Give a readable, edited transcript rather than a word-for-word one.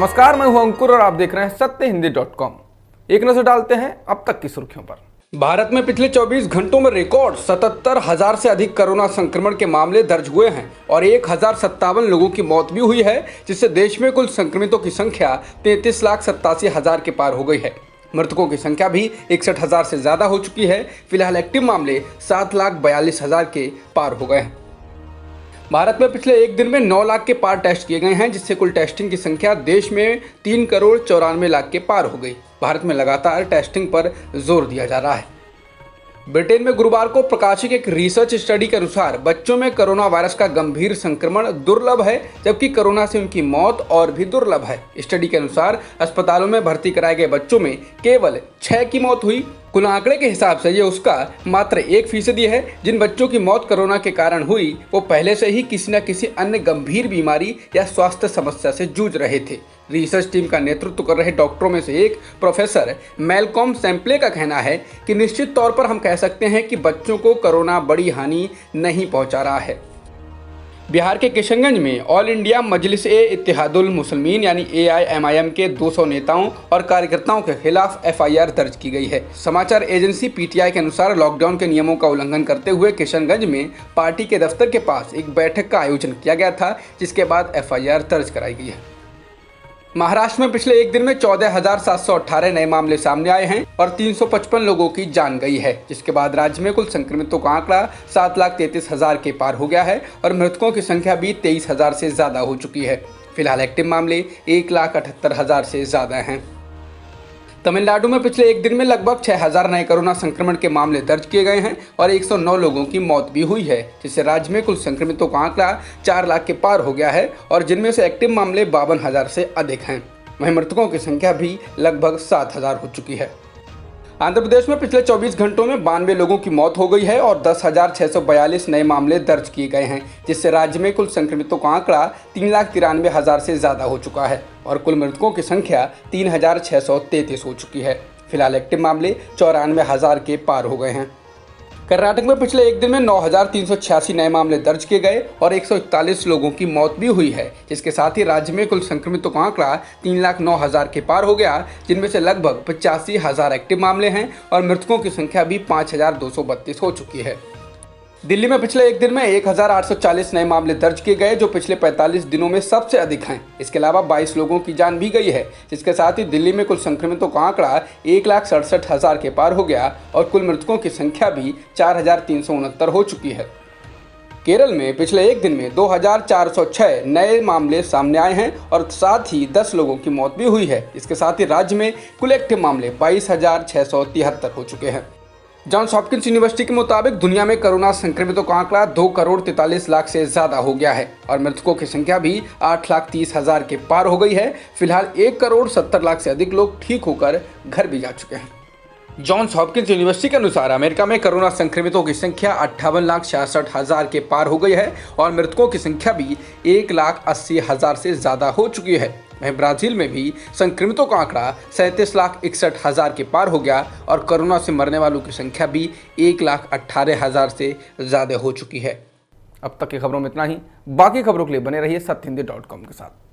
नमस्कार, मैं हूं अंकुर और आप देख रहे हैं सत्यहिंदी.com। एक नजर डालते हैं अब तक की सुर्खियों पर। भारत में पिछले 24 घंटों में रिकॉर्ड 77,000 से अधिक कोरोना संक्रमण के मामले दर्ज हुए हैं और 1,057 लोगों की मौत भी हुई है, जिससे देश में कुल संक्रमितों की संख्या 33,87,000 के पार हो गई है। मृतकों की संख्या भी 61,000 से ज्यादा हो चुकी है। फिलहाल एक्टिव मामले 7,42,000 के पार हो गए हैं। भारत में पिछले एक दिन में 9 लाख के पार टेस्ट किए गए हैं, जिससे कुल टेस्टिंग की संख्या देश में 3,94,00,000 के पार हो गई। भारत में लगातार टेस्टिंग पर जोर दिया जा रहा है। ब्रिटेन में गुरुवार को प्रकाशित एक रिसर्च स्टडी के अनुसार बच्चों में कोरोना वायरस का गंभीर संक्रमण दुर्लभ है, जबकि कोरोना से उनकी मौत और भी दुर्लभ है। स्टडी के अनुसार अस्पतालों में भर्ती कराए गए बच्चों में केवल 6 की मौत हुई। कुल आंकड़े के हिसाब से ये उसका मात्र 1% है। जिन बच्चों की मौत कोरोना के कारण हुई वो पहले से ही किसी न किसी अन्य गंभीर बीमारी या स्वास्थ्य समस्या से जूझ रहे थे। रिसर्च टीम का नेतृत्व कर रहे डॉक्टरों में से एक प्रोफेसर मैलकॉम सैम्पले का कहना है कि निश्चित तौर पर हम कह सकते हैं कि बच्चों को कोरोना बड़ी हानि नहीं पहुंचा रहा है। बिहार के किशनगंज में ऑल इंडिया मजलिस-ए-इत्तेहादुल मुस्लिमीन यानी AIMIM के 200 नेताओं और कार्यकर्ताओं के खिलाफ FIR दर्ज की गई है। समाचार एजेंसी PTI के अनुसार लॉकडाउन के नियमों का उल्लंघन करते हुए किशनगंज में पार्टी के दफ्तर के पास एक बैठक का आयोजन किया गया था, जिसके बाद FIR दर्ज कराई गई है। महाराष्ट्र में पिछले एक दिन में 14,718 नए मामले सामने आए हैं और 355 लोगों की जान गई है, जिसके बाद राज्य में कुल संक्रमितों का आंकड़ा 7,33,000 के पार हो गया है और मृतकों की संख्या भी 23,000 से ज्यादा हो चुकी है। फिलहाल एक्टिव मामले 1,78,000 से ज्यादा हैं। तमिलनाडु में पिछले एक दिन में लगभग 6,000 नए कोरोना संक्रमण के मामले दर्ज किए गए हैं और 109 लोगों की मौत भी हुई है, जिससे राज्य में कुल संक्रमितों का आंकड़ा 4 लाख के पार हो गया है और जिनमें से एक्टिव मामले 52,000 से अधिक हैं। वहीं मृतकों की संख्या भी लगभग 7,000 हो चुकी है। आंध्र प्रदेश में पिछले 24 घंटों में 92 लोगों की मौत हो गई है और 10,642 नए मामले दर्ज किए गए हैं, जिससे राज्य में कुल संक्रमितों का आंकड़ा 3,93,000 से ज्यादा हो चुका है और कुल मृतकों की संख्या 3,633 हो चुकी है। फिलहाल एक्टिव मामले 94,000 के पार हो गए हैं। कर्नाटक में पिछले एक दिन में 9,386 नए मामले दर्ज किए गए और 141 लोगों की मौत भी हुई है, जिसके साथ ही राज्य में कुल संक्रमितों का आंकड़ा 3,09,000 के पार हो गया, जिनमें से लगभग 85,000 एक्टिव मामले हैं और मृतकों की संख्या भी 5,232 हो चुकी है। दिल्ली में पिछले एक दिन में 1,840 नए मामले दर्ज किए गए, जो पिछले 45 दिनों में सबसे अधिक हैं। इसके अलावा 22 लोगों की जान भी गई है, जिसके साथ ही दिल्ली में कुल संक्रमितों का आंकड़ा 1,67,000 के पार हो गया और कुल मृतकों की संख्या भी 4,369 हो चुकी है। केरल में पिछले एक दिन में 2,406 नए मामले सामने आए हैं और साथ ही 10 लोगों की मौत भी हुई है। इसके साथ ही राज्य में कुल एक्टिव मामले 22,673 हो चुके हैं। जॉन्स हॉपकिंस यूनिवर्सिटी के मुताबिक दुनिया में कोरोना संक्रमितों का आंकड़ा 2,43,00,000 से ज्यादा हो गया है और मृतकों की संख्या भी 8,30,000 के पार हो गई है। फिलहाल 1,70,00,000 से अधिक लोग ठीक होकर घर भी जा चुके हैं। जॉन्स हॉपकिंस यूनिवर्सिटी के अनुसार अमेरिका में कोरोना संक्रमितों की संख्या 58,66,000 के पार हो गई है और मृतकों की संख्या भी 1,80,000 से ज्यादा हो चुकी है। वहीं ब्राजील में भी संक्रमितों का आंकड़ा 37,61,000 के पार हो गया और कोरोना से मरने वालों की संख्या भी 1,18,000 से ज़्यादा हो चुकी है। अब तक की खबरों में इतना ही। बाकी खबरों के लिए बने रहिए सत्यहिंदी.com के साथ।